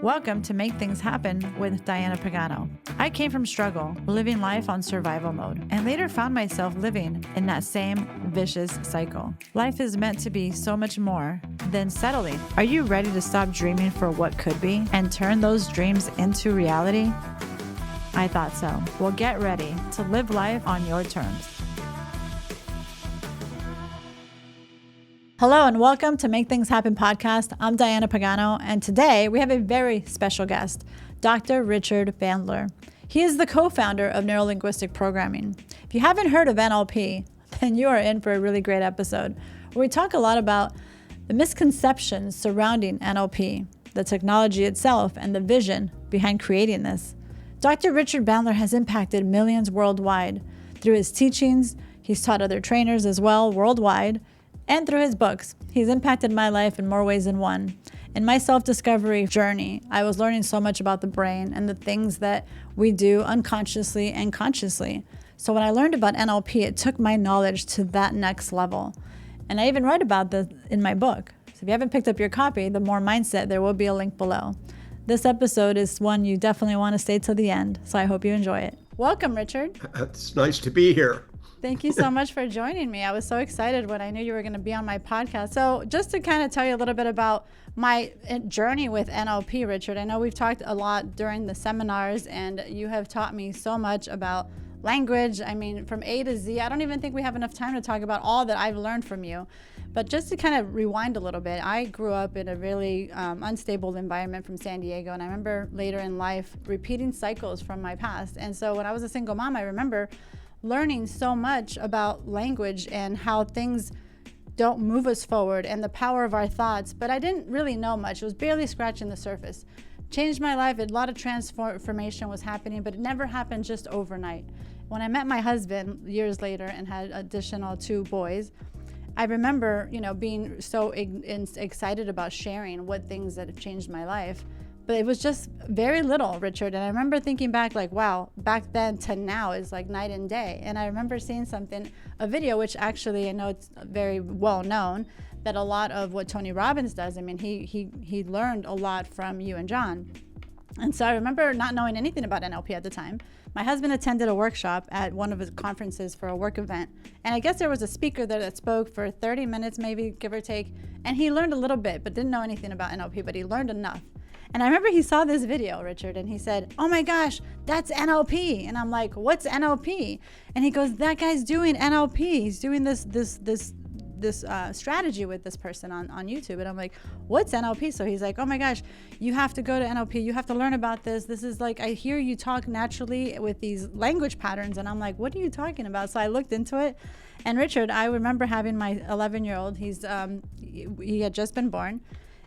Welcome to Make Things Happen with Diana Pagano. I came from struggle, living life on survival mode, and later found myself living in that same vicious cycle. Life is meant to be so much more than settling. Are you ready to stop dreaming for what could be and turn those dreams into reality? I thought so. Well, get ready to live life on your terms. Hello and welcome to Make Things Happen podcast. I'm Diana Pagano, and today we have a very special guest, Dr. Richard Bandler. He is the co-founder of Neuro-Linguistic programming. If you haven't heard of NLP, then you are in for a really great episode where we talk a lot about the misconceptions surrounding NLP, the technology itself, and the vision behind creating this. Dr. Richard Bandler has impacted millions worldwide. Through his teachings, he's taught other trainers as well worldwide, and through his books, he's impacted my life in more ways than one. In my self-discovery journey, I was learning so much about the brain and the things that we do unconsciously and consciously. So when I learned about NLP, it took my knowledge to that next level. And I even write about this in my book. So if you haven't picked up your copy, The More Mindset, there will be a link below. This episode is one you definitely want to stay till the end, so I hope you enjoy it. Welcome, Richard. It's nice to be here. Thank you so much for joining me. I was so excited when I knew you were going to be on my podcast. So just to kind of tell you a little bit about my journey with NLP, Richard, I know we've talked a lot during the seminars, and you have taught me so much about language. I mean, from A to Z. I don't even think we have enough time to talk about all that I've learned from you. But just to kind of rewind a little bit, I grew up in a really unstable environment from San Diego, and I remember later in life repeating cycles from my past. And so when I was a single mom, I remember learning so much about language and how things don't move us forward and the power of our thoughts, but I didn't really know much. It was barely scratching the surface. Changed my life. A lot of transformation was happening, but it never happened just overnight. When I met my husband years later and had additional 2 boys, I remember, being so excited about sharing what things that have changed my life. But it was just very little, Richard. And I remember thinking back like, wow, back then to now is like night and day. And I remember seeing a video, which actually I know it's very well known, that a lot of what Tony Robbins does, I mean, he learned a lot from you and John. And so I remember not knowing anything about NLP at the time. My husband attended a workshop at one of his conferences for a work event. And I guess there was a speaker there that spoke for 30 minutes, maybe give or take. And he learned a little bit, but didn't know anything about NLP, but he learned enough. And I remember he saw this video, Richard, and he said, "Oh my gosh, that's NLP." And I'm like, "What's NLP?" And he goes, "That guy's doing NLP. He's doing this strategy with this person on YouTube." And I'm like, "What's NLP?" So he's like, "Oh my gosh, you have to go to NLP. You have to learn about this. This is like, I hear you talk naturally with these language patterns." And I'm like, "What are you talking about?" So I looked into it. And Richard, I remember having my 11-year-old. He had just been born.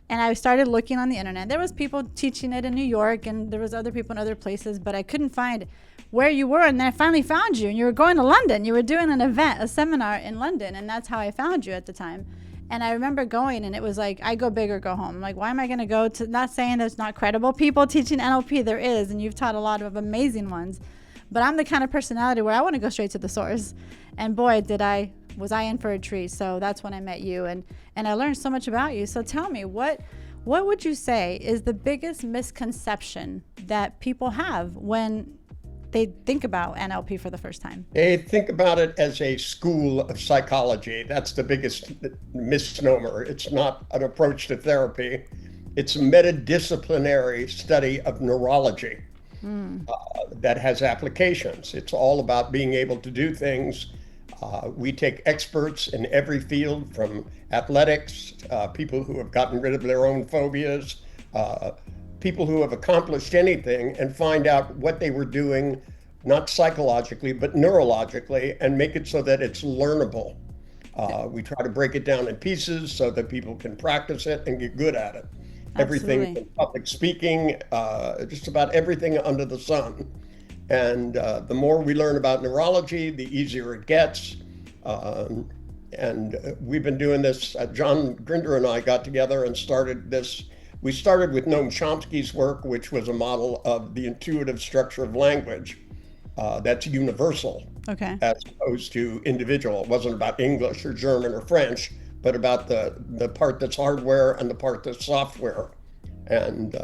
And I started looking on the internet. There was people teaching it in New York, and there was other people in other places, but I couldn't find where you were. And then I finally found you, and you were going to London. You were doing an event, a seminar in London, and that's how I found you at the time. And I remember going, and it was like, I go big or go home. I'm like, why am I going to go to, not saying there's not credible people teaching NLP, there is, and you've taught a lot of amazing ones. But I'm the kind of personality where I want to go straight to the source. And boy, was I in for a treat. So that's when I met you, and I learned so much about you. So tell me, what would you say is the biggest misconception that people have when they think about NLP for the first time? They think about it as a school of psychology. That's the biggest misnomer. It's not an approach to therapy. It's a metadisciplinary study of neurology that has applications. It's all about being able to do things. We take experts in every field, from athletics, people who have gotten rid of their own phobias, people who have accomplished anything, and find out what they were doing, not psychologically, but neurologically, and make it so that it's learnable. We try to break it down in pieces so that people can practice it and get good at it. Absolutely. Everything from public speaking, just about everything under the sun. And the more we learn about neurology, the easier it gets. And we've been doing this. John Grinder and I got together and started this. We started with Noam Chomsky's work, which was a model of the intuitive structure of language that's universal, okay, as opposed to individual. It wasn't about English or German or French, but about the part that's hardware and the part that's software. And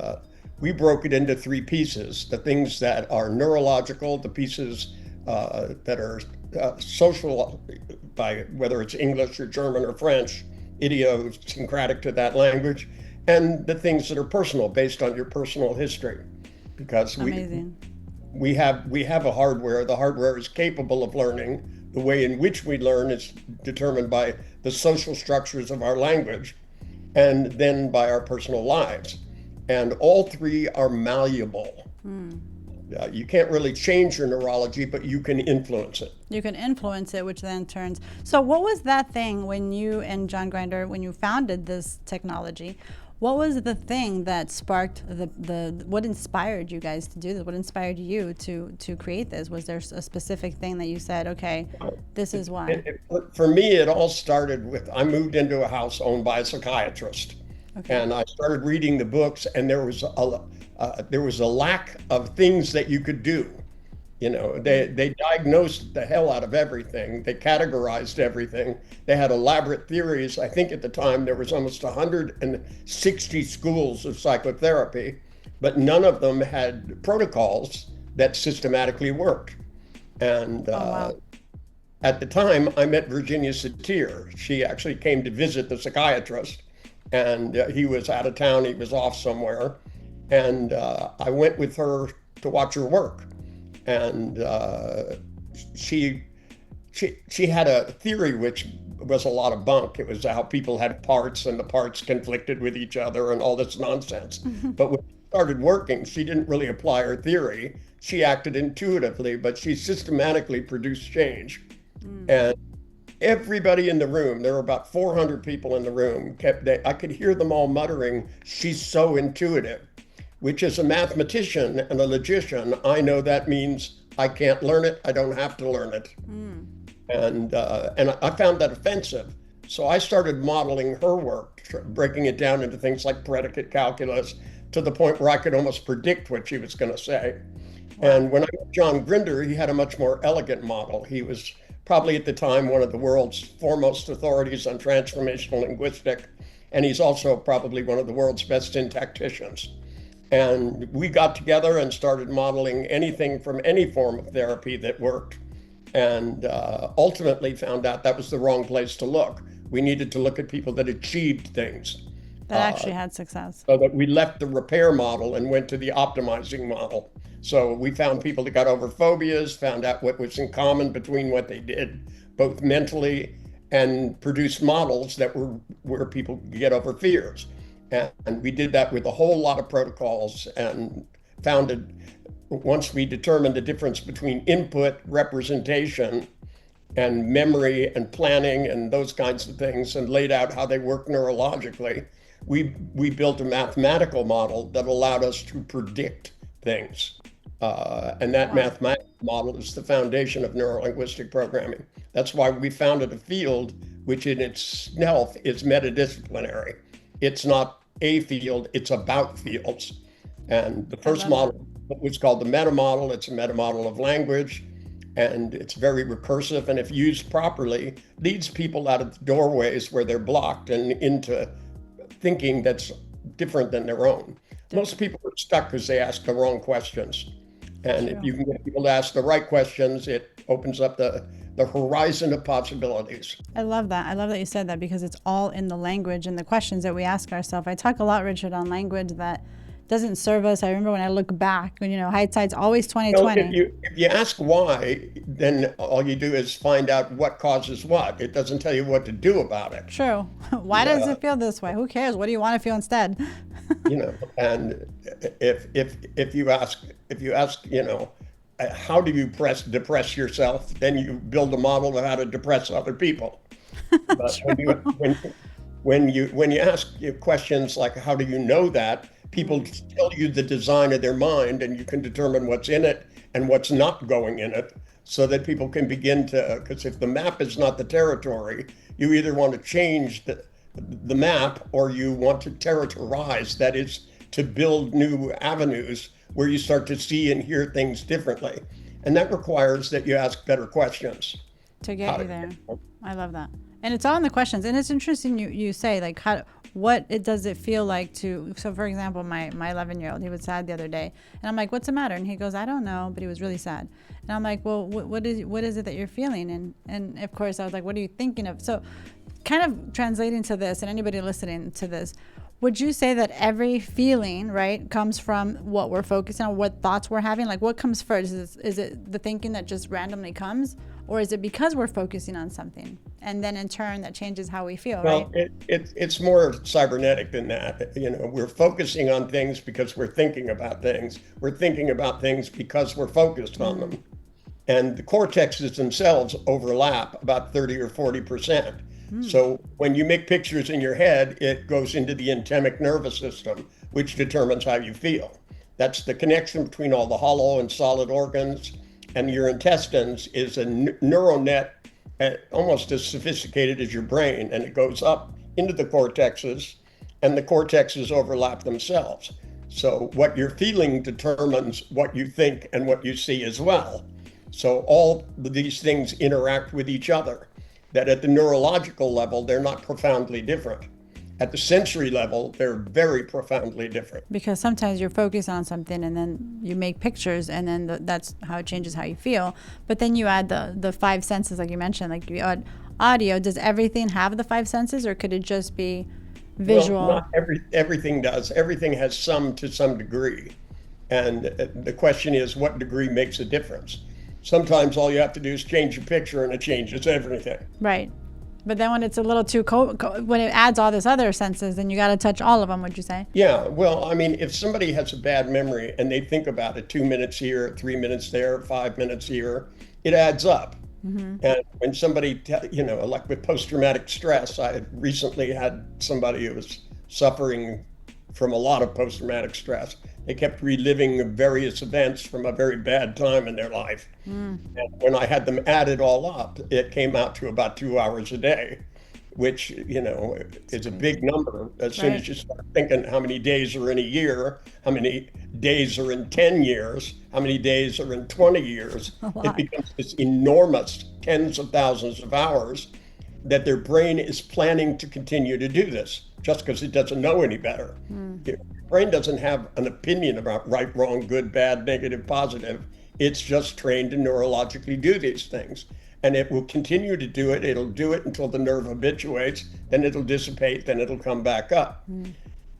we broke it into three pieces: the things that are neurological, the pieces that are social, by whether it's English or German or French, idiosyncratic to that language, and the things that are personal, based on your personal history. Because Amazing. we have a hardware. The hardware is capable of learning. The way in which we learn is determined by the social structures of our language, and then by our personal lives. And all three are malleable. You can't really change your neurology, but you can influence it. You can influence it, which then turns. So, what was that thing when you and John Grinder, when you founded this technology? What was the thing that sparked what inspired you guys to do this? What inspired you to create this? Was there a specific thing that you said, okay, this is why? For me, it all started with, I moved into a house owned by a psychiatrist. Okay. And I started reading the books, and there was a lack of things that you could do. You know, they diagnosed the hell out of everything. They categorized everything. They had elaborate theories. I think at the time there was almost 160 schools of psychotherapy, but none of them had protocols that systematically worked. And wow. at the time, I met Virginia Satir. She actually came to visit the psychiatrist, and he was out of town. He was off somewhere. And I went with her to watch her work. And she had a theory which was a lot of bunk. It was how people had parts and the parts conflicted with each other and all this nonsense. But when she started working, she didn't really apply her theory. She acted intuitively, but she systematically produced change. And everybody in the room, there were about 400 people in the room, I could hear them all muttering, "She's so intuitive," which, as a mathematician and a logician, I know that means I can't learn it. I don't have to learn it. And I found that offensive. So I started modeling her work, breaking it down into things like predicate calculus, to the point where I could almost predict what she was going to say. And when I met John Grinder, he had a much more elegant model. He was probably at the time one of the world's foremost authorities on transformational linguistic, and he's also probably one of the world's best syntacticians. And we got together and started modeling anything from any form of therapy that worked, and ultimately found out that was the wrong place to look. We needed to look at people that achieved things. That actually had success. So that we left the repair model and went to the optimizing model. So we found people that got over phobias, found out what was in common between what they did, both mentally, and produced models that were where people could get over fears. And we did that with a whole lot of protocols, and once we determined the difference between input, representation, and memory and planning and those kinds of things, and laid out how they work neurologically, we built a mathematical model that allowed us to predict things. And that mathematical model is the foundation of neuro-linguistic programming. That's why we founded a field which in itself is metadisciplinary. It's not a field, it's about fields. And the first model was called the meta model. It's a meta model of language, and it's very recursive, and if used properly, leads people out of the doorways where they're blocked and into thinking that's different than their own. Most people are stuck because they ask the wrong questions. And if you can get people to ask the right questions, it opens up the horizon of possibilities. I love that. I love that you said that, because it's all in the language and the questions that we ask ourselves. I talk a lot, Richard, on language that doesn't serve us. I remember when I look back, hindsight's always 2020. Well, if you ask why, then all you do is find out what causes what. It doesn't tell you what to do about it. True. Why does it feel this way? Who cares? What do you want to feel instead? And if you ask, how do you depress yourself? Then you build a model of how to depress other people. But when you ask questions like, how do you know that? People tell you the design of their mind, and you can determine what's in it and what's not going in it, so that people can begin to, because if the map is not the territory, you either want to change the map, or you want to territorize, that is, to build new avenues where you start to see and hear things differently. And that requires that you ask better questions. To get you there. I love that. And it's all in the questions. And it's interesting you say, like, does it feel like to, so for example, my 11-year-old, he was sad the other day. And I'm like, what's the matter? And he goes, I don't know, but he was really sad. And I'm like, well, what is it that you're feeling? And of course I was like, what are you thinking of? So kind of translating to this, and anybody listening to this, would you say that every feeling, right, comes from what we're focusing on, what thoughts we're having? Like, what comes first? Is it the thinking that just randomly comes? Or is it because we're focusing on something? And then in turn, that changes how we feel, Well, right? it's more cybernetic than that. We're focusing on things because we're thinking about things. We're thinking about things because we're focused on them. And the cortexes themselves overlap about 30 or 40%. So when you make pictures in your head, it goes into the anthemic nervous system, which determines how you feel. That's the connection between all the hollow and solid organs. And your intestines is a neural net almost as sophisticated as your brain. And it goes up into the cortexes, and the cortexes overlap themselves. So what you're feeling determines what you think and what you see as well. So all these things interact with each other. That at the neurological level, they're not profoundly different. At the sensory level, they're very profoundly different. Because sometimes you're focused on something and then you make pictures, and then that's how it changes how you feel. But then you add the five senses, like you mentioned, like you add audio. Does everything have the five senses, or could it just be visual? Well, not everything does. Everything has some to some degree. And the question is, what degree makes a difference? Sometimes all you have to do is change your picture and it changes everything. Right. But then when it's a little too when it adds all this other senses, then you got to touch all of them, would you say? Yeah. Well, I mean, if somebody has a bad memory and they think about it 2 minutes here, 3 minutes there, 5 minutes here, it adds up. And when somebody, like with post-traumatic stress, I had recently had somebody who was suffering from a lot of post-traumatic stress. They kept reliving various events from a very bad time in their life. And when I had them added all up, it came out to about 2 hours a day, which, is a big number. As soon as you start thinking how many days are in a year, how many days are in 10 years, how many days are in 20 years, it becomes this enormous tens of thousands of hours that their brain is planning to continue to do this just because it doesn't know any better. Your brain doesn't have an opinion about right, wrong, good, bad, negative, positive. It's just trained to neurologically do these things. And it will continue to do it. It'll do it until the nerve habituates, then it'll dissipate, then it'll come back up.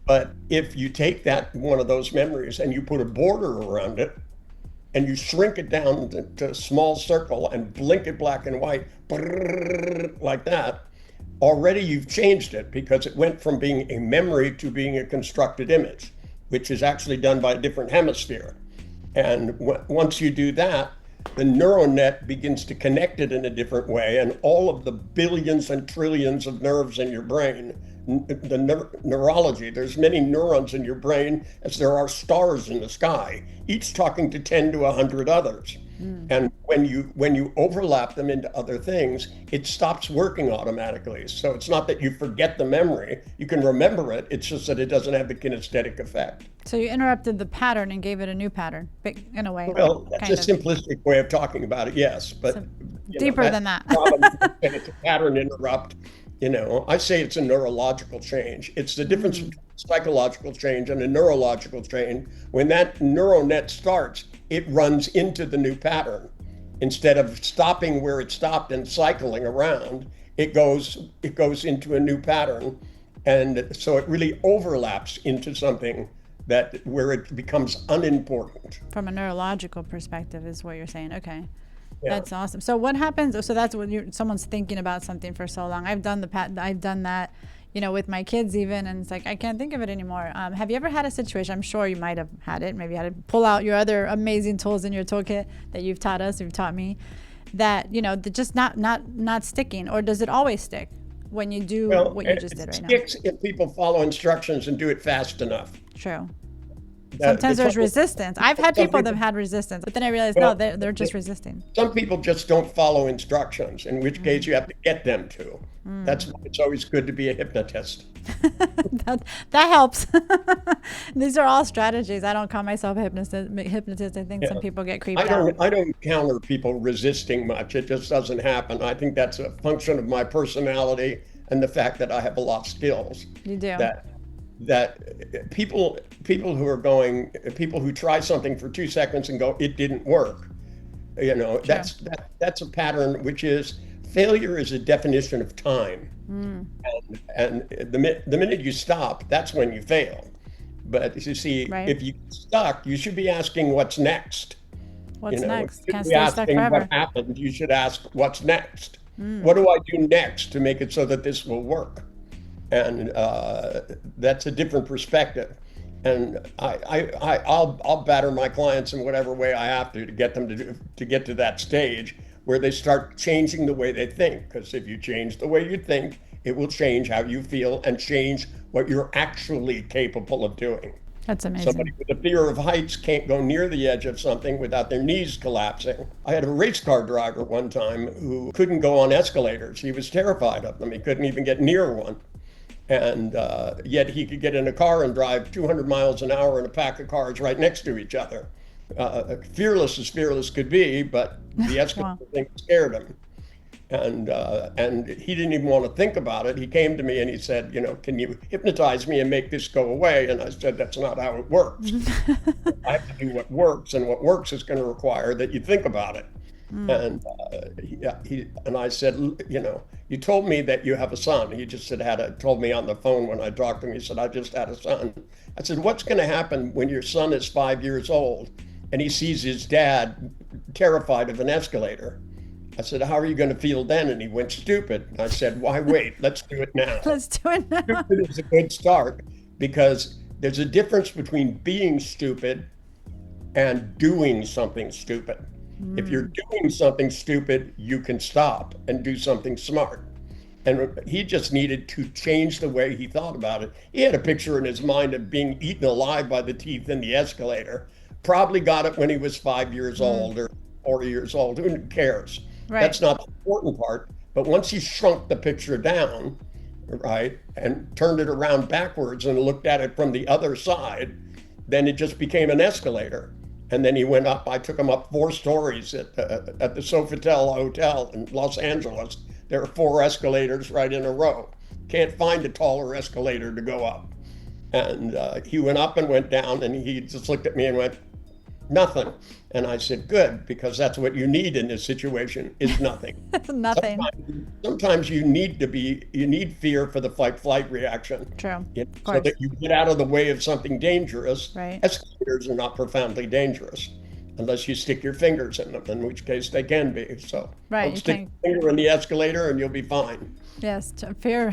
But if you take that one of those memories and you put a border around it, and you shrink it down to a small circle and blink it black and white, like that, already you've changed it because it went from being a memory to being a constructed image, which is actually done by a different hemisphere. And once you do that, the neural net begins to connect it in a different way, and all of the billions and trillions of nerves in your brain, the neurology, there's many neurons in your brain as there are stars in the sky, each talking to 10 to 100 others. And when you overlap them into other things, it stops working automatically. So it's not that you forget the memory, you can remember it, it's just that it doesn't have the kinesthetic effect. So you interrupted the pattern and gave it a new pattern, in a way. Well, that's a simplistic way of talking about it, yes. But so deeper than that. And it's a pattern interrupt. I say it's a neurological change. It's the difference between psychological change and a neurological change. When that neural net starts, it runs into the new pattern. Instead of stopping where it stopped and cycling around, it goes into a new pattern. And so it really overlaps into something where it becomes unimportant. From a neurological perspective is what you're saying. Okay. Yeah. That's awesome. So what happens? So that's when someone's thinking about something for so long. I've done that, with my kids even, and it's like I can't think of it anymore. Have you ever had a situation? I'm sure you might have had it. Maybe you had to pull out your other amazing tools in your toolkit that you've taught me, that just not sticking. Or does it always stick when you do what you just did right now? It sticks if people follow instructions and do it fast enough. True. Sometimes there's trouble- resistance. I've had some people that have had resistance, but then I realized, well, no, they're just resisting. some people just don't follow instructions, in which case you have to get them to. That's why it's always good to be a hypnotist. That helps. These are all strategies. I don't call myself a hypnotist. I think some people get creeped out. I don't encounter people resisting much. It just doesn't happen. I think that's a function of my personality and the fact that I have a lot of skills. You do. That people who try something for 2 seconds and go, it didn't work. That's a pattern, which is failure is a definition of time. And the minute you stop, that's when you fail. But you see, if you stuck, you should be asking what's next. What's next? Can't stay stuck forever. What happened? You should ask what's next. What do I do next to make it so that this will work? And that's a different perspective. And I'll batter my clients in whatever way I have to get them to get to that stage where they start changing the way they think. Because if you change the way you think, it will change how you feel and change what you're actually capable of doing. That's amazing. Somebody with a fear of heights can't go near the edge of something without their knees collapsing. I had a race car driver one time who couldn't go on escalators. He was terrified of them. He couldn't even get near one. And yet he could get in a car and drive 200 miles an hour in a pack of cars right next to each other. Fearless as fearless could be, but the escalator thing scared him. And he didn't even want to think about it. He came to me and he said, can you hypnotize me and make this go away? And I said, that's not how it works. I have to do what works, and what works is going to require that you think about it. And I said, you told me that you have a son. He just told me on the phone when I talked to him, he said, I just had a son. I said, what's going to happen when your son is 5 years old and he sees his dad terrified of an escalator? I said, how are you going to feel then? And he went, stupid. And I said, why wait? Let's do it now. Let's do it now. Stupid is a good start, because there's a difference between being stupid and doing something stupid. If you're doing something stupid, you can stop and do something smart. And he just needed to change the way he thought about it. He had a picture in his mind of being eaten alive by the teeth in the escalator. Probably got it when he was 5 years old or 4 years old. Who cares? Right. That's not the important part. But once he shrunk the picture down, right, and turned it around backwards and looked at it from the other side, then it just became an escalator. And then he went up. I took him up 4 stories at the Sofitel Hotel in Los Angeles. There are 4 escalators right in a row. Can't find a taller escalator to go up. And he went up and went down, and he just looked at me and went, nothing. And I said, good, because that's what you need in this situation, is nothing. Nothing. Sometimes you need fear for the fight-flight reaction. True. So that you get out of the way of something dangerous. Right. Escalators are not profoundly dangerous unless you stick your fingers in them, in which case they can be. So don't stick your finger in the escalator and you'll be fine. Yes, fear,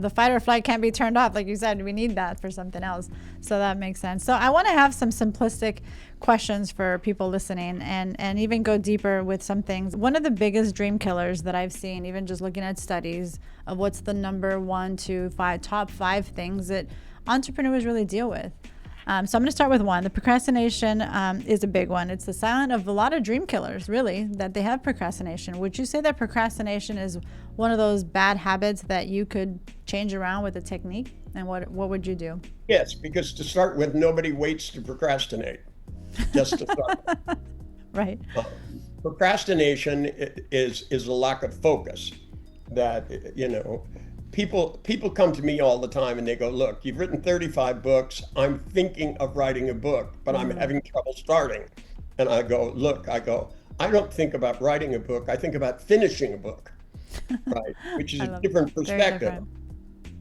the fight or flight can't be turned off. Like you said, we need that for something else. So that makes sense. So I want to have some simplistic questions for people listening, and even go deeper with some things. One of the biggest dream killers that I've seen, even just looking at studies of what's the number 1 to 5, top 5 things that entrepreneurs really deal with. So I'm going to start with one. The procrastination is a big one. It's the silent of a lot of dream killers, really, that they have procrastination. Would you say that procrastination is one of those bad habits that you could change around with a technique? And what would you do? Yes, because to start with, nobody waits to procrastinate. Just to start. Right. Procrastination is a lack of focus. That, people come to me all the time and they go, look, you've written 35 books. I'm thinking of writing a book, but I'm having trouble starting. And I go, I don't think about writing a book. I think about finishing a book, right? Which is a different perspective,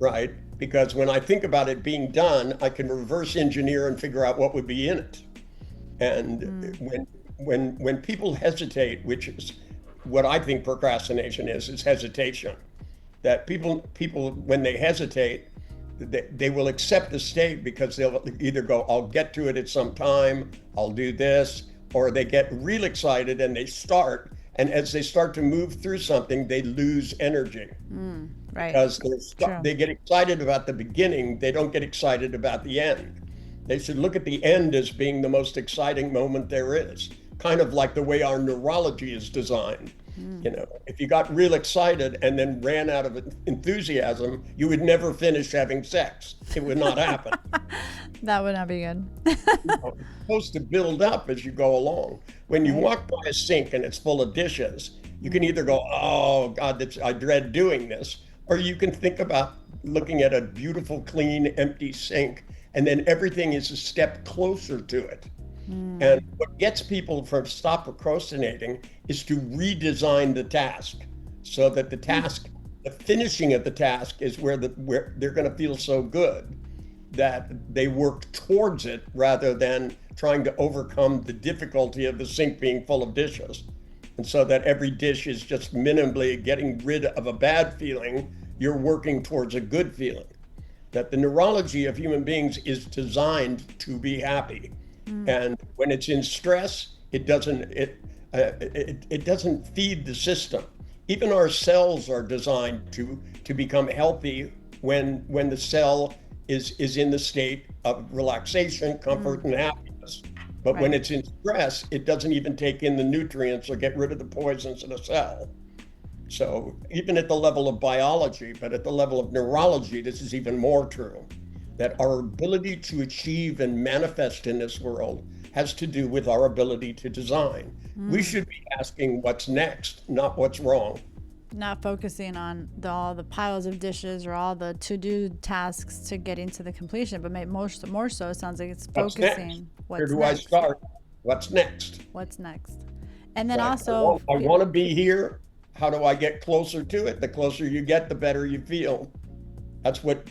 right? Because when I think about it being done, I can reverse engineer and figure out what would be in it. And when people hesitate, which is what I think procrastination is hesitation. That people when they hesitate, they will accept the state because they'll either go, I'll get to it at some time, I'll do this, or they get real excited and they start, and as they start to move through something, they lose energy. Right. Because they get excited about the beginning, they don't get excited about the end. They should look at the end as being the most exciting moment there is, kind of like the way our neurology is designed. You know, if you got real excited and then ran out of enthusiasm, you would never finish having sex. It would not happen. That would not be good. You know, it's supposed to build up as you go along. When you Right. walk by a sink and it's full of dishes, you can either go, "Oh God, I dread doing this," or you can think about looking at a beautiful, clean, empty sink, and then everything is a step closer to it. And what gets people from stop procrastinating is to redesign the task so that the task, the finishing of the task is where they're going to feel so good that they work towards it rather than trying to overcome the difficulty of the sink being full of dishes. And so that every dish is just minimally getting rid of a bad feeling, you're working towards a good feeling. That the neurology of human beings is designed to be happy. And when it's in stress, it doesn't feed the system. Even our cells are designed to become healthy when the cell is in the state of relaxation, comfort, and happiness. But when Right. it's in stress, it doesn't even take in the nutrients or get rid of the poisons in the cell. So even at the level of biology, but at the level of neurology, this is even more true. That our ability to achieve and manifest in this world has to do with our ability to design. We should be asking what's next, not what's wrong. Not focusing on all the piles of dishes or all the to-do tasks to getting to the completion, but more so it sounds like it's What's next? focusing Where what's do I next. start? What's next? What's next? And then Right. also, I want to be here. How do I get closer to it? The closer you get, the better you feel. That's what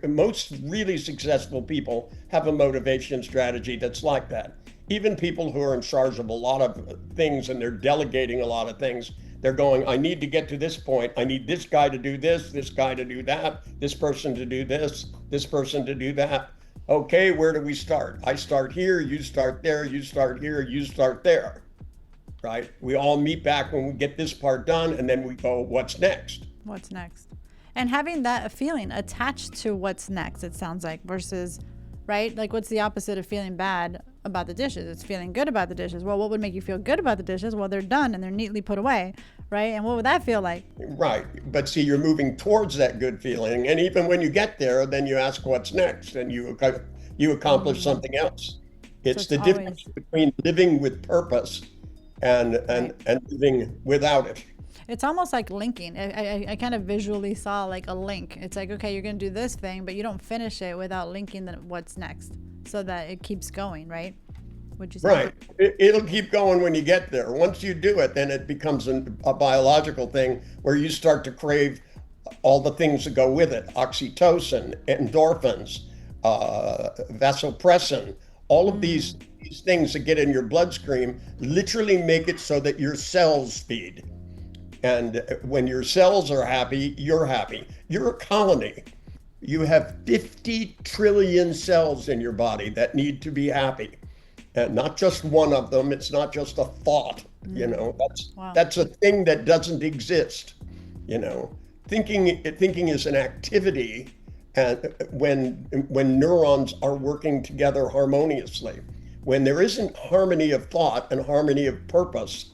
most really successful people have a motivation strategy that's like that. Even people who are in charge of a lot of things and they're delegating a lot of things, they're going, I need to get to this point. I need this guy to do this guy to do that, this person to do this person to do that. Okay, where do we start? I start here, you start there, you start here, you start there, right? We all meet back when we get this part done and then we go, what's next? what's next? And having that feeling attached to what's next, it sounds like, versus, right? Like, what's the opposite of feeling bad about the dishes? It's feeling good about the dishes. Well, what would make you feel good about the dishes? Well, they're done and they're neatly put away, right? And what would that feel like? Right. But see, you're moving towards that good feeling. And even when you get there, then you ask what's next and you accomplish something else. It's it's the difference between living with purpose and living without it. It's almost like linking. I kind of visually saw like a link. It's like, okay, you're going to do this thing, but you don't finish it without linking what's next so that it keeps going, right? Would you say? Right. It'll keep going when you get there. Once you do it, then it becomes a biological thing where you start to crave all the things that go with it: oxytocin, endorphins, vasopressin, all of these things that get in your bloodstream literally make it so that your cells feed. And when your cells are happy, you're happy. You're a colony. You have 50 trillion cells in your body that need to be happy. And not just one of them. It's not just a thought, you know, Wow. that's a thing that doesn't exist, you know. Thinking is an activity, and when neurons are working together harmoniously. When there isn't harmony of thought and harmony of purpose,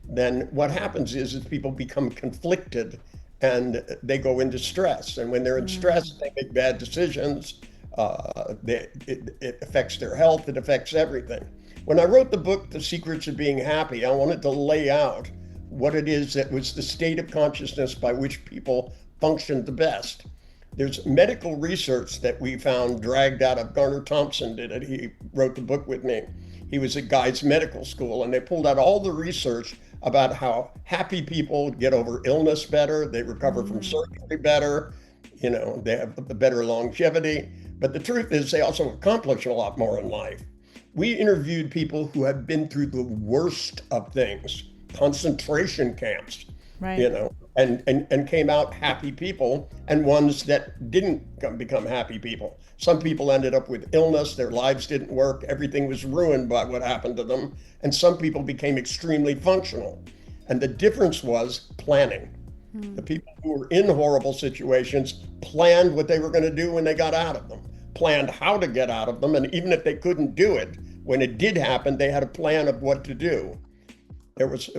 then what happens is people become conflicted and they go into stress. And when they're in stress, they make bad decisions. It affects their health. It affects everything. When I wrote the book, The Secrets of Being Happy, I wanted to lay out what it is that was the state of consciousness by which people functioned the best. There's medical research that we found dragged out of. Garner Thompson did it. He wrote the book with me. He was at Guy's Medical School, and they pulled out all the research about how happy people get over illness better, they recover from surgery better, you know, they have a better longevity. But the truth is, they also accomplish a lot more in life. We interviewed people who have been through the worst of things, concentration camps, Right. you know, and came out happy people, and ones that didn't become happy people. Some people ended up with illness, their lives didn't work, everything was ruined by what happened to them, and some people became extremely functional. And the difference was planning. The people who were in horrible situations planned what they were going to do when they got out of them. planned how to get out of them. And even if they couldn't do it, when it did happen, they had a plan of what to do. There was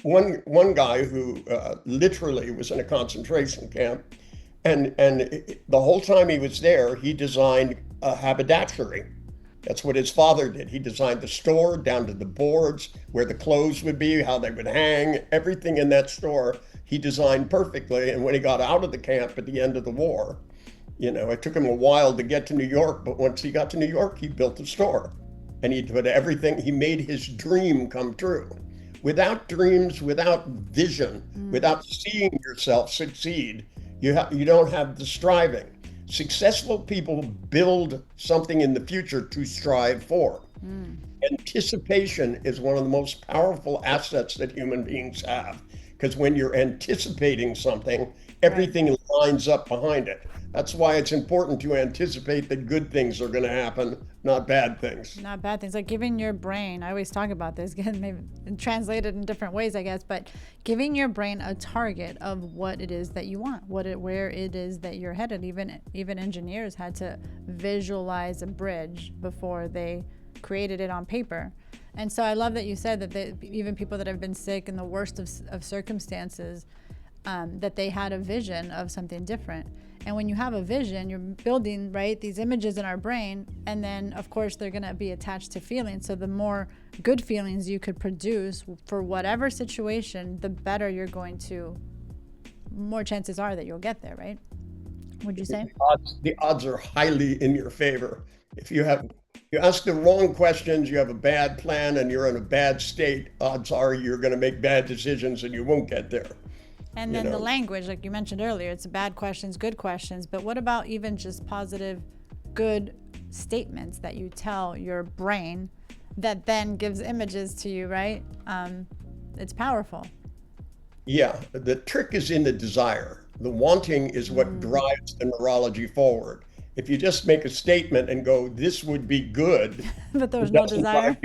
one guy who literally was in a concentration camp, and the whole time he was there, he designed a haberdashery. That's what his father did. He designed the store down to the boards, where the clothes would be, how they would hang, everything in that store he designed perfectly. And when he got out of the camp at the end of the war, it took him a while to get to New York, but once he got to New York, he built a store. And he did everything, he made his dream come true. Without dreams, without vision, without seeing yourself succeed, you don't have the striving. Successful people build something in the future to strive for. Anticipation is one of the most powerful assets that human beings have, because when you're anticipating something, everything lines up behind it. That's why it's important to anticipate that good things are going to happen, not bad things. Not bad things. Like giving your brain, I always talk about this, maybe translated in different ways, I guess, but giving your brain a target of what it is that you want, where it is that you're headed. Even engineers had to visualize a bridge before they created it on paper. And so I love that you said that even people that have been sick in the worst of circumstances, that they had a vision of something different. And when you have a vision, you're building, right, these images in our brain, and then of course they're going to be attached to feelings. So the more good feelings you could produce for whatever situation, the better you're going to, more chances are that you'll get there, right? Would you say? The odds are highly in your favor. If you ask the wrong questions, you have a bad plan, and you're in a bad state, odds are you're going to make bad decisions and you won't get there. And then the language, like you mentioned earlier, it's bad questions, good questions. But what about even just positive, good statements that you tell your brain that then gives images to you, right? It's powerful. Yeah, the trick is in the desire. The wanting is what drives the neurology forward. If you just make a statement and go, this would be good, but there's no desire.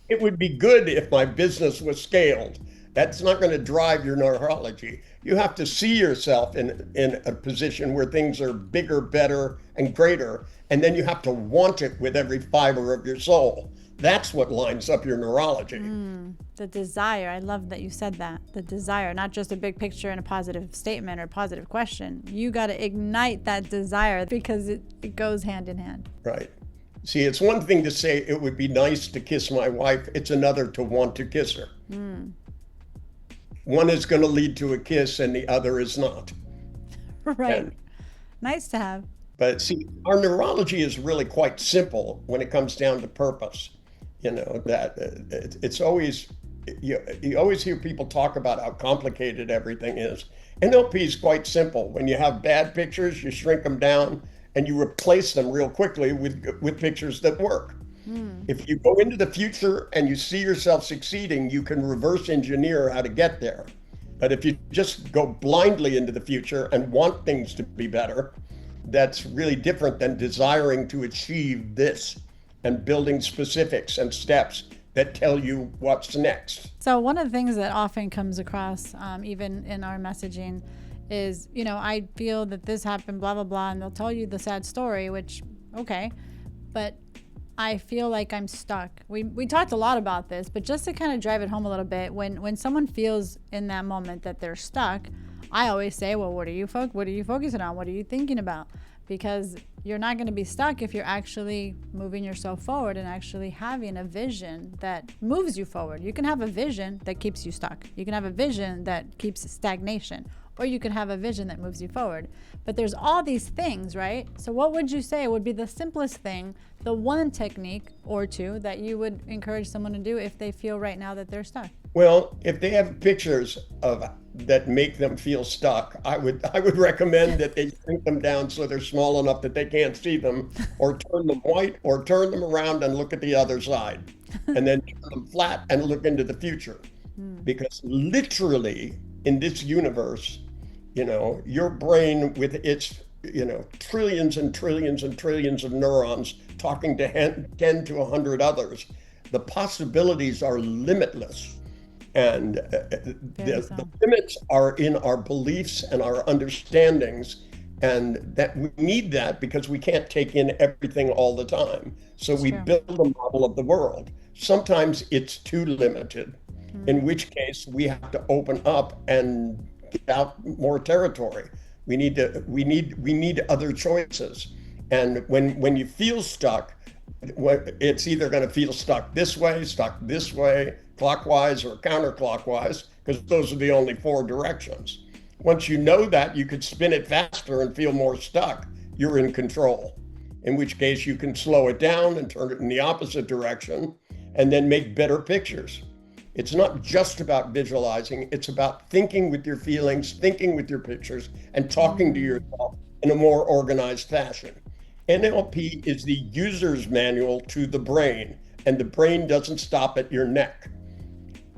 It would be good if my business was scaled. That's not going to drive your neurology. You have to see yourself in a position where things are bigger, better, and greater, and then you have to want it with every fiber of your soul. That's what lines up your neurology. The desire. I love that you said that. The desire, not just a big picture and a positive statement or a positive question. You got to ignite that desire, because it goes hand in hand. Right. See, it's one thing to say it would be nice to kiss my wife. It's another to want to kiss her. One is going to lead to a kiss and the other is not. Right. Nice to have. But see, our neurology is really quite simple when it comes down to purpose. That it's always, you always hear people talk about how complicated everything is. NLP is quite simple. When you have bad pictures, you shrink them down and you replace them real quickly with pictures that work. If you go into the future and you see yourself succeeding, you can reverse engineer how to get there. But if you just go blindly into the future and want things to be better, that's really different than desiring to achieve this and building specifics and steps that tell you what's next. So one of the things that often comes across, even in our messaging, is, I feel that this happened, blah, blah, blah, and they'll tell you the sad story, which, okay, but I feel like I'm stuck. We talked a lot about this, but just to kind of drive it home a little bit, when someone feels in that moment that they're stuck, I always say, well, what are you focusing on? What are you thinking about? Because you're not going to be stuck if you're actually moving yourself forward and actually having a vision that moves you forward. You can have a vision that keeps you stuck. You can have a vision that keeps stagnation, or you could have a vision that moves you forward. But there's all these things, right? So what would you say would be the simplest thing, the one technique or two that you would encourage someone to do if they feel right now that they're stuck? Well, if they have pictures that make them feel stuck, I would recommend that they shrink them down so they're small enough that they can't see them, or turn them white, or turn them around and look at the other side, and then turn them flat and look into the future. Because literally in this universe, your brain with its, trillions and trillions and trillions of neurons talking to 10 to 100 others, the possibilities are limitless. And the limits are in our beliefs and our understandings And that we need that because we can't take in everything all the time. So It's we true. build a model of the world. Sometimes it's too limited, in which case we have to open up and get out more territory. We need other choices. And when you feel stuck, it's either going to feel stuck this way, clockwise or counterclockwise, because those are the only four directions. Once you know that, you could spin it faster and feel more stuck. You're in control, in which case you can slow it down and turn it in the opposite direction and then make better pictures. It's not just about visualizing, it's about thinking with your feelings, thinking with your pictures, and talking to yourself in a more organized fashion. NLP is the user's manual to the brain, and the brain doesn't stop at your neck.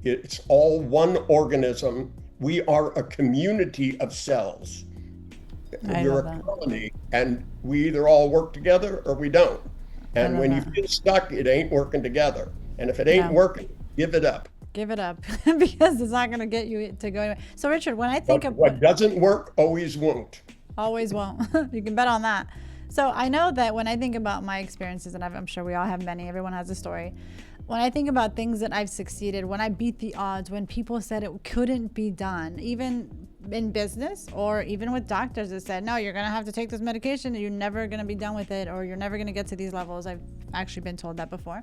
It's all one organism. We are a community of cells. I We're love a that. colony, and we either all work together or we don't. I And love when you that. feel stuck, it ain't working together. And if it ain't No. working, give it up. Give it up because it's not going to get you to go anywhere. So, Richard, when I think But of what doesn't work always won't. always won't, you can bet on that. So, I know that when I think about my experiences, and I'm sure we all have many, everyone has a story. When I think about things that I've succeeded, when I beat the odds, when people said it couldn't be done, even in business or even with doctors that said, no, you're going to have to take this medication and you're never going to be done with it or you're never going to get to these levels. I've actually been told that before.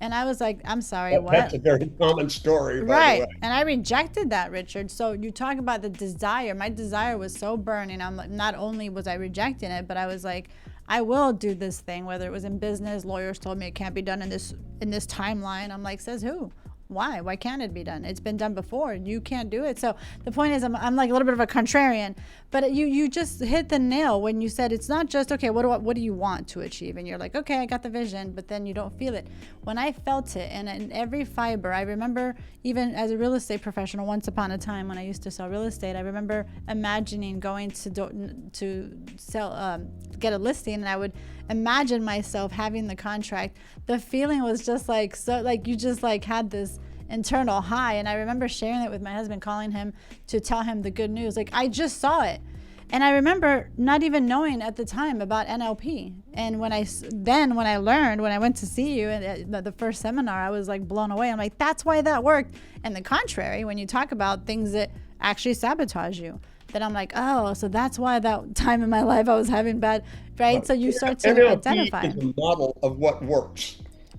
And I was like, I'm sorry, That's what? a very common story, by the Right. way. And I rejected that, Richard. So you talk about the desire. My desire was so burning. I'm like, not only was I rejecting it, but I was like, I will do this thing, whether it was in business. Lawyers told me it can't be done in this timeline. I'm like, says who? Why can't it be done? It's been done before. You can't do it. So the point is, I'm like a little bit of a contrarian, but you just hit the nail when you said it's not just, okay, what do you want to achieve? And you're like, okay, I got the vision, but then you don't feel it. When I felt it, and in every fiber, I remember even as a real estate professional, once upon a time when I used to sell real estate, I remember imagining going to sell, get a listing, and I would imagine myself having the contract. The feeling was just like, so like you just like had this internal high. And I remember sharing it with my husband, calling him to tell him the good news. Like, I just saw it. And I remember not even knowing at the time about NLP. And when I learned, when I went to see you at the first seminar, I was like blown away. I'm like, that's why that worked. And the contrary, when you talk about things that actually sabotage you, then I'm like, oh, so that's why that time in my life I was having bad, right? So you start to NLP identify. is a model of what works.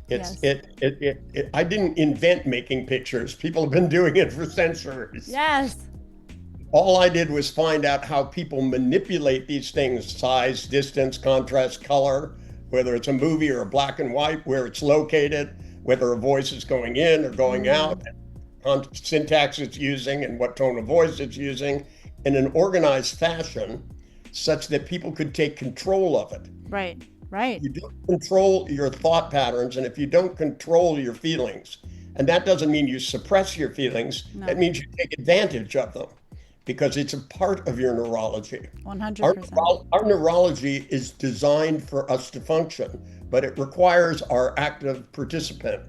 It's Yes. I didn't invent making pictures. People have been doing it for centuries. Yes. All I did was find out how people manipulate these things: size, distance, contrast, color, whether it's a movie or a black and white, where it's located, whether a voice is going in or going out, syntax it's using and what tone of voice it's using in an organized fashion such that people could take control of it. Right. Right. You don't control your thought patterns, and if you don't control your feelings, and that doesn't mean you suppress your feelings, that means you take advantage of them because it's a part of your neurology. 100%. Our neurology is designed for us to function, but it requires our active participant.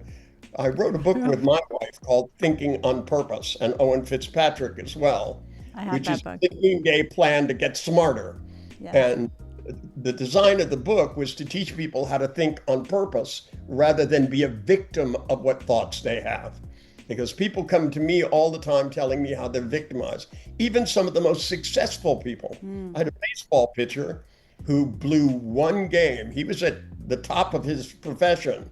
I wrote a book with my wife called Thinking on Purpose, and Owen Fitzpatrick as well, I have which that is book. a 15-day plan to get smarter. Yes. And the design of the book was to teach people how to think on purpose rather than be a victim of what thoughts they have. Because people come to me all the time telling me how they're victimized. Even some of the most successful people. I had a baseball pitcher who blew one game. He was at the top of his profession,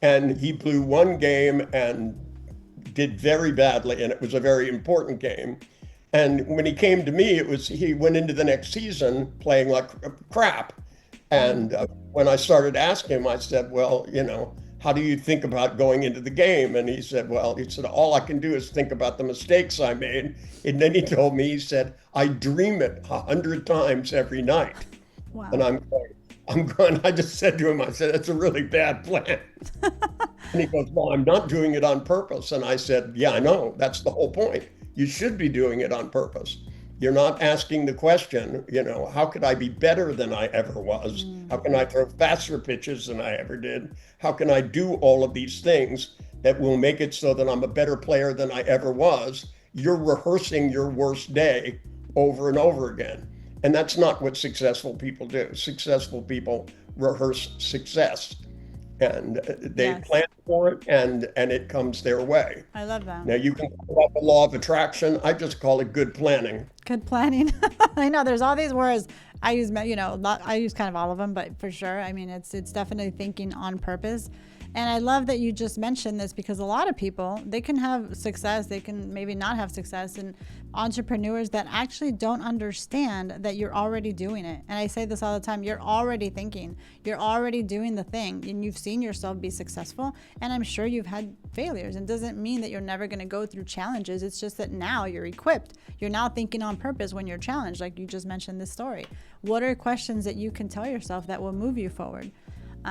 and he blew one game and did very badly, and it was a very important game. And when he came to me, he went into the next season playing like crap. And when I started asking him, I said, well, how do you think about going into the game? And he said, all I can do is think about the mistakes I made. And then he told me, he said, I dream it 100 times every night. Wow. And I'm going, I just said to him, I said, that's a really bad plan. And he goes, well, I'm not doing it on purpose. And I said, yeah, I know. That's the whole point. You should be doing it on purpose. You're not asking the question, how could I be better than I ever was? How can I throw faster pitches than I ever did? How can I do all of these things that will make it so that I'm a better player than I ever was? You're rehearsing your worst day over and over again. And that's not what successful people do. Successful people rehearse success, and they Yes. plan for it, and it comes their way. I love that. Now, you can talk about the law of attraction. I just call it good planning. Good planning. I know there's all these words. I use, I use kind of all of them, but for sure, I mean, it's definitely thinking on purpose. And I love that you just mentioned this, because a lot of people, they can have success, they can maybe not have success, and entrepreneurs that actually don't understand that you're already doing it. And I say this all the time, you're already thinking, you're already doing the thing, and you've seen yourself be successful, and I'm sure you've had failures. And doesn't mean that you're never going to go through challenges. It's just that now you're equipped. You're now thinking on purpose when you're challenged, like you just mentioned this story. What are questions that you can tell yourself that will move you forward?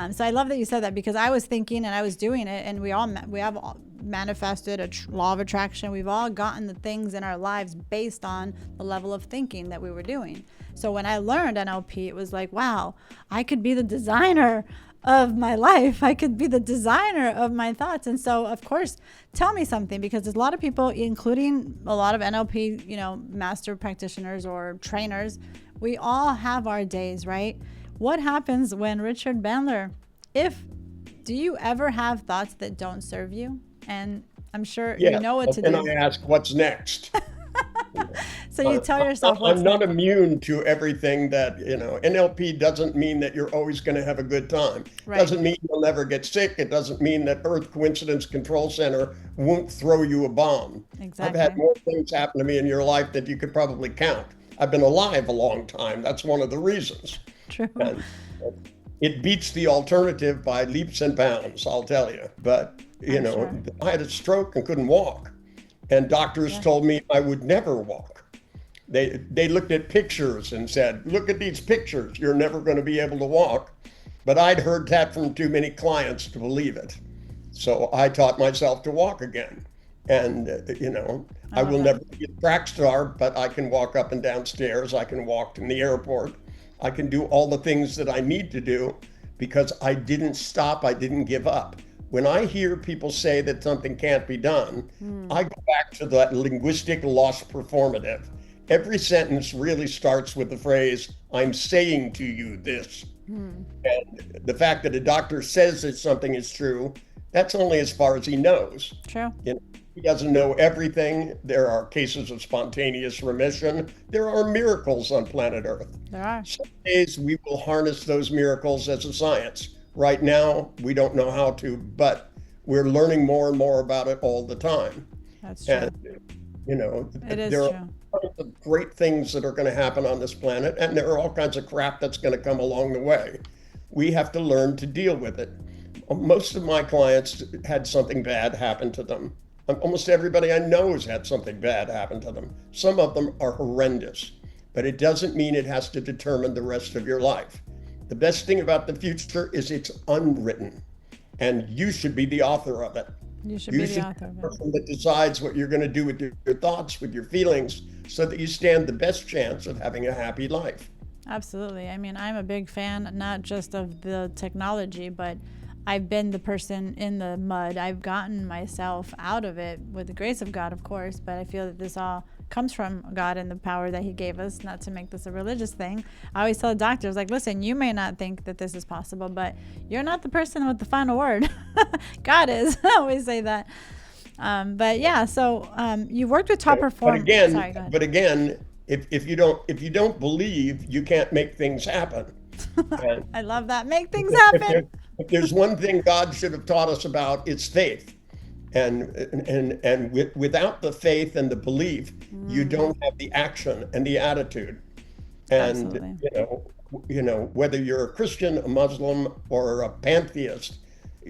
So I love that you said that, because I was thinking and I was doing it, and we have all manifested a law of attraction. We've all gotten the things in our lives based on the level of thinking that we were doing. So when I learned NLP, it was like, wow, I could be the designer of my life. I could be the designer of my thoughts. And so, of course, tell me something, because there's a lot of people, including a lot of NLP, master practitioners or trainers, we all have our days, right? What happens when Richard Bandler, do you ever have thoughts that don't serve you? And I'm sure you know what to do. And I ask, what's next? So you tell yourself what's I'm not immune to everything that, NLP doesn't mean that you're always going to have a good time. Right. Doesn't mean you'll never get sick. It doesn't mean that Earth Coincidence Control Center won't throw you a bomb. Exactly. I've had more things happen to me in your life that you could probably count. I've been alive a long time. That's one of the reasons. True. And it beats the alternative by leaps and bounds, I'll tell you. But, Sure. I had a stroke and couldn't walk. And doctors told me I would never walk. They looked at pictures and said, look at these pictures, you're never going to be able to walk. But I'd heard that from too many clients to believe it. So I taught myself to walk again. And, I will never be a track star, but I can walk up and down stairs. I can walk in the airport. I can do all the things that I need to do because I didn't stop. I didn't give up. When I hear people say that something can't be done, I go back to that linguistic loss performative. Every sentence really starts with the phrase, I'm saying to you this. And the fact that a doctor says that something is true, that's only as far as he knows. True. He doesn't know everything. There are cases of spontaneous remission. There are miracles on planet Earth. There are. Some days we will harness those miracles as a science. Right now, we don't know how to, but we're learning more and more about it all the time. That's true. And, It is there true. are tons of great things that are going to happen on this planet, and there are all kinds of crap that's going to come along the way. We have to learn to deal with it. Most of my clients had something bad happen to them. Almost everybody I know has had something bad happen to them. Some of them are horrendous, but it doesn't mean it has to determine the rest of your life. The best thing about the future is it's unwritten, and you should be the author of it. You should be the author of the it. person that decides what you're going to do with your thoughts, with your feelings, so that you stand the best chance of having a happy life. Absolutely. I mean, I'm a big fan, not just of the technology, but I've been the person in the mud. I've gotten myself out of it with the grace of God, of course, but I feel that this all comes from God and the power that he gave us, not to make this a religious thing. I always tell the doctors, like, listen, you may not think that this is possible, but you're not the person with the final word. God is. I always say that. But yeah, so you worked with top performers. But again, if you don't believe, you can't make things happen. And I love that. Make things happen. If there's one thing God should have taught us about, it's faith. And without the faith and the belief, you don't have the action and the attitude. And absolutely. Whether you're a Christian, a Muslim, or a pantheist,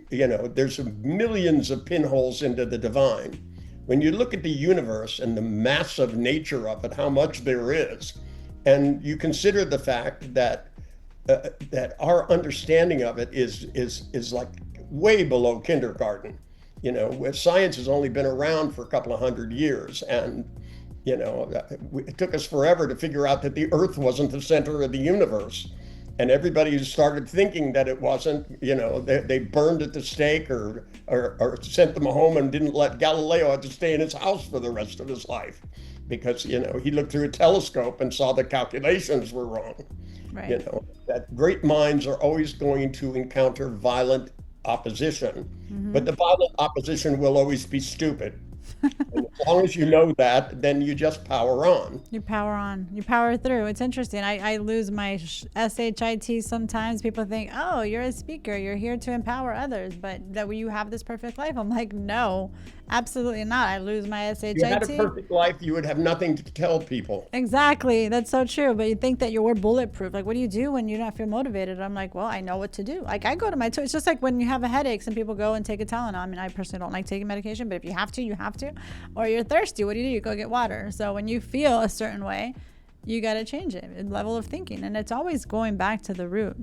there's millions of pinholes into the divine. When you look at the universe and the massive nature of it, how much there is, and you consider the fact that our understanding of it is like way below kindergarten. Science has only been around for a couple of 100 years, and it took us forever to figure out that the Earth wasn't the center of the universe. And everybody who started thinking that it wasn't, they burned at the stake or sent them home and didn't let Galileo have to stay in his house for the rest of his life, because, he looked through a telescope and saw the calculations were wrong. Right. That great minds are always going to encounter violent opposition, but the violent opposition will always be stupid. And as long as you know that, then you just power on. You power on. You power through. It's interesting. I lose my SHIT sometimes. People think, oh, you're a speaker. You're here to empower others, but that you have this perfect life. I'm like, no, absolutely not. I lose my SHIT. If you had a perfect life, you would have nothing to tell people. Exactly. That's so true. But you think that you're bulletproof. Like, what do you do when you don't feel motivated? I'm like, well, I know what to do. Like, I go to my it's just like when you have a headache, some people go and take a Tylenol. I mean, I personally don't like taking medication, but if you have to, you have to. Or you're thirsty, what do? You go get water. So when you feel a certain way, you got to change it, level of thinking. And it's always going back to the root.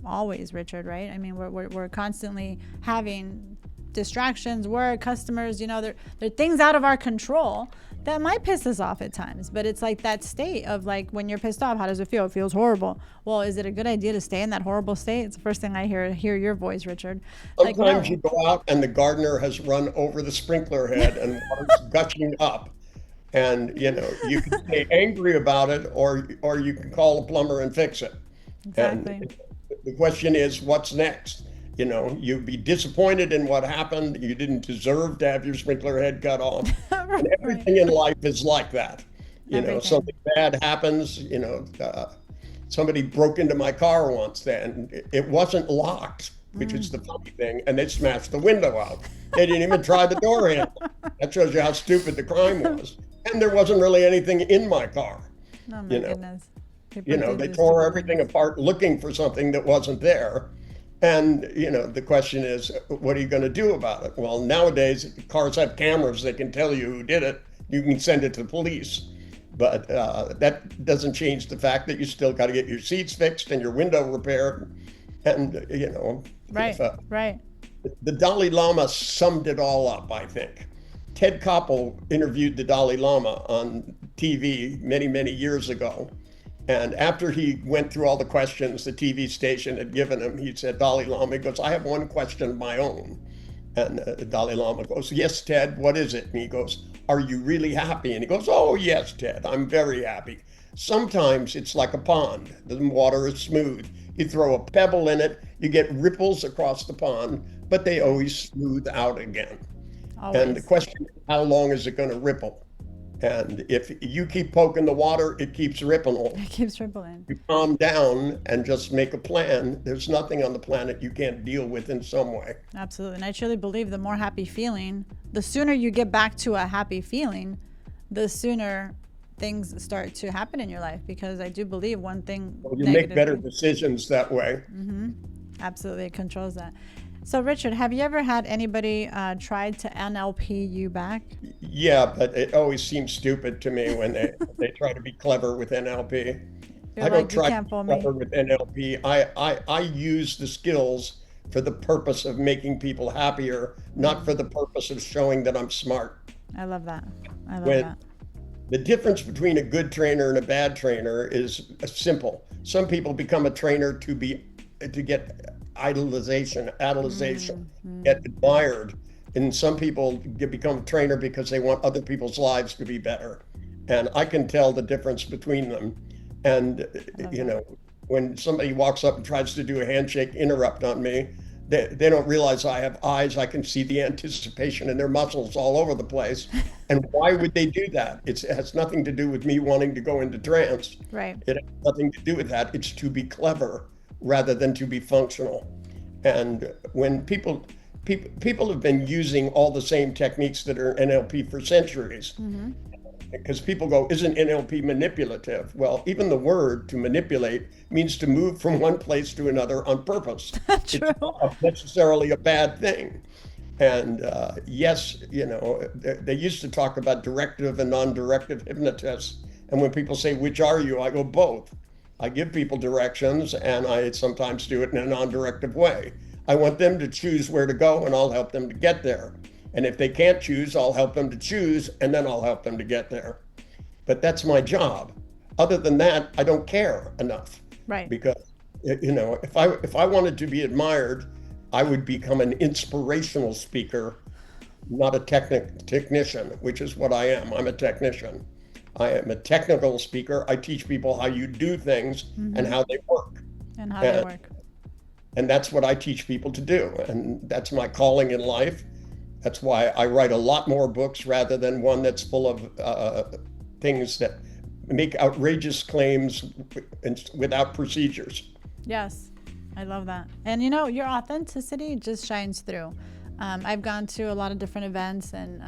Always, Richard, right? I mean, we're constantly having distractions, work, customers, they're things out of our control that might piss us off at times. But it's like that state of like, when you're pissed off, how does it feel? It feels horrible. Well, is it a good idea to stay in that horrible state? It's the first thing I hear your voice, Richard. Sometimes like, no. You go out and the gardener has run over the sprinkler head and water's gushing up. And, you can stay angry about it, or you can call a plumber and fix it. Exactly. And the question is, what's next? You'd be disappointed in what happened. You didn't deserve to have your sprinkler head cut off. And everything in life is like that. Something bad happens. Somebody broke into my car once, and it wasn't locked, which is the funny thing, and they smashed the window out. They didn't even try the door handle. That shows you how stupid the crime was. And there wasn't really anything in my car. Oh my goodness. They tore everything apart looking for something that wasn't there. And, the question is, what are you going to do about it? Well, nowadays, cars have cameras that can tell you who did it. You can send it to the police. But that doesn't change the fact that you still got to get your seats fixed and your window repaired. And, Right, right. The Dalai Lama summed it all up, I think. Ted Koppel interviewed the Dalai Lama on TV many, many years ago. And after he went through all the questions the TV station had given him, he said, Dalai Lama, he goes, I have one question of my own. And the Dalai Lama goes, yes, Ted, what is it? And he goes, are you really happy? And he goes, oh, yes, Ted, I'm very happy. Sometimes it's like a pond. The water is smooth. You throw a pebble in it, you get ripples across the pond, but they always smooth out again. Always. And the question is, how long is it going to ripple? And if you keep poking the water, it keeps rippling. It keeps rippling. You calm down and just make a plan. There's nothing on the planet you can't deal with in some way. Absolutely. And I truly believe the more happy feeling, the sooner you get back to a happy feeling, the sooner things start to happen in your life. Because I do believe one thing. Well, you make better decisions that way. Mm-hmm. Absolutely. It controls that. So, Richard, have you ever had anybody try to NLP you back? Yeah, but it always seems stupid to me when they try to be clever with NLP. I don't try to be clever with NLP. I use the skills for the purpose of making people happier, not for the purpose of showing that I'm smart. I love that. I love that. The difference between a good trainer and a bad trainer is simple. Some people become a trainer to get idolization, get admired. And some people become a trainer because they want other people's lives to be better. And I can tell the difference between them. And, when somebody walks up and tries to do a handshake interrupt on me, they don't realize I have eyes. I can see the anticipation in their muscles all over the place. And why would they do that? It has nothing to do with me wanting to go into trance. Right. It has nothing to do with that. It's to be clever rather than to be functional. And when people have been using all the same techniques that are NLP for centuries, because people go, isn't NLP manipulative? Well, even the word to manipulate means to move from one place to another on purpose. It's not necessarily a bad thing. And yes, they used to talk about directive and non-directive hypnotists. And when people say, which are you? I go, both. I give people directions, and I sometimes do it in a non-directive way. I want them to choose where to go, and I'll help them to get there. And if they can't choose, I'll help them to choose, and then I'll help them to get there. But that's my job. Other than that, I don't care enough. Right. Because, if I wanted to be admired, I would become an inspirational speaker, not a technician, which is what I am. I'm a technician. I am a technical speaker. I teach people how you do things and how they work. And how they work. And that's what I teach people to do. And that's my calling in life. That's why I write a lot more books rather than one that's full of things that make outrageous claims without procedures. Yes, I love that. And you know, your authenticity just shines through. I've gone to a lot of different events, and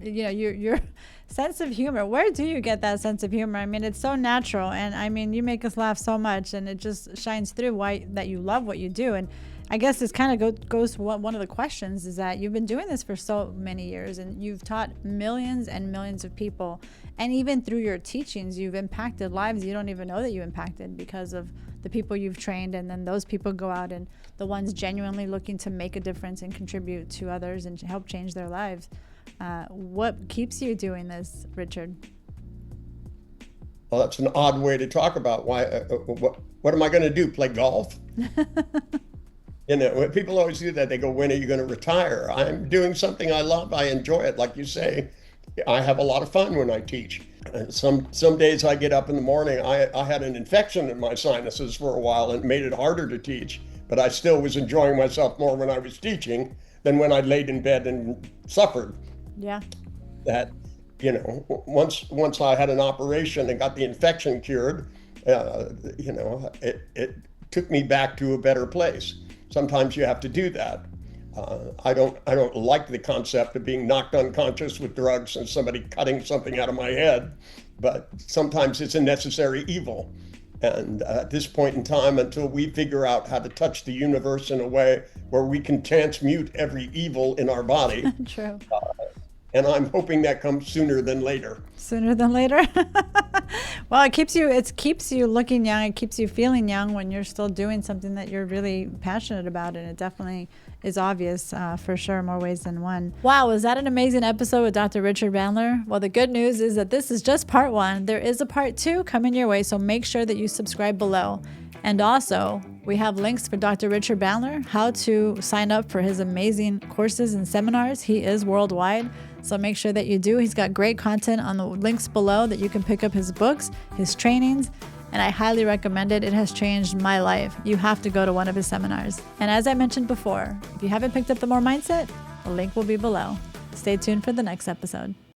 you know, your sense of humor. Where do you get that sense of humor? I mean, it's so natural, and I mean, you make us laugh so much, and it just shines through why that you love what you do. And I guess this kind of goes to one of the questions is that you've been doing this for so many years, and you've taught millions and millions of people, and even through your teachings, you've impacted lives you don't even know that you impacted because of the people you've trained, and then those people go out and the ones genuinely looking to make a difference and contribute to others and help change their lives. What keeps you doing this, Richard? Well, that's an odd way to talk about why. What am I going to do? Play golf? You know, when people always do that, they go, "When are you going to retire?" I'm doing something I love. I enjoy it. Like you say, I have a lot of fun when I teach. And some days I get up in the morning. I had an infection in my sinuses for a while, and it made it harder to teach. But I still was enjoying myself more when I was teaching than when I laid in bed and suffered. Yeah. That, you know, once I had an operation and got the infection cured, you know, it took me back to a better place. Sometimes you have to do that. I don't like the concept of being knocked unconscious with drugs and somebody cutting something out of my head, but sometimes it's a necessary evil. And at this point in time, until we figure out how to touch the universe in a way where we can transmute every evil in our body. True. And I'm hoping that comes sooner than later. Sooner than later. Well, it keeps you looking young. It keeps you feeling young when you're still doing something that you're really passionate about. And it definitely is obvious for sure, more ways than one. Wow, was that an amazing episode with Dr. Richard Bandler? Well, the good news is that this is just part one. There is a part two coming your way, so make sure that you subscribe below. And also, we have links for Dr. Richard Bandler, how to sign up for his amazing courses and seminars. He is worldwide, so make sure that you do. He's got great content on the links below that you can pick up his books, his trainings, and I highly recommend it. It has changed my life. You have to go to one of his seminars. And as I mentioned before, if you haven't picked up the More Mindset, the link will be below. Stay tuned for the next episode.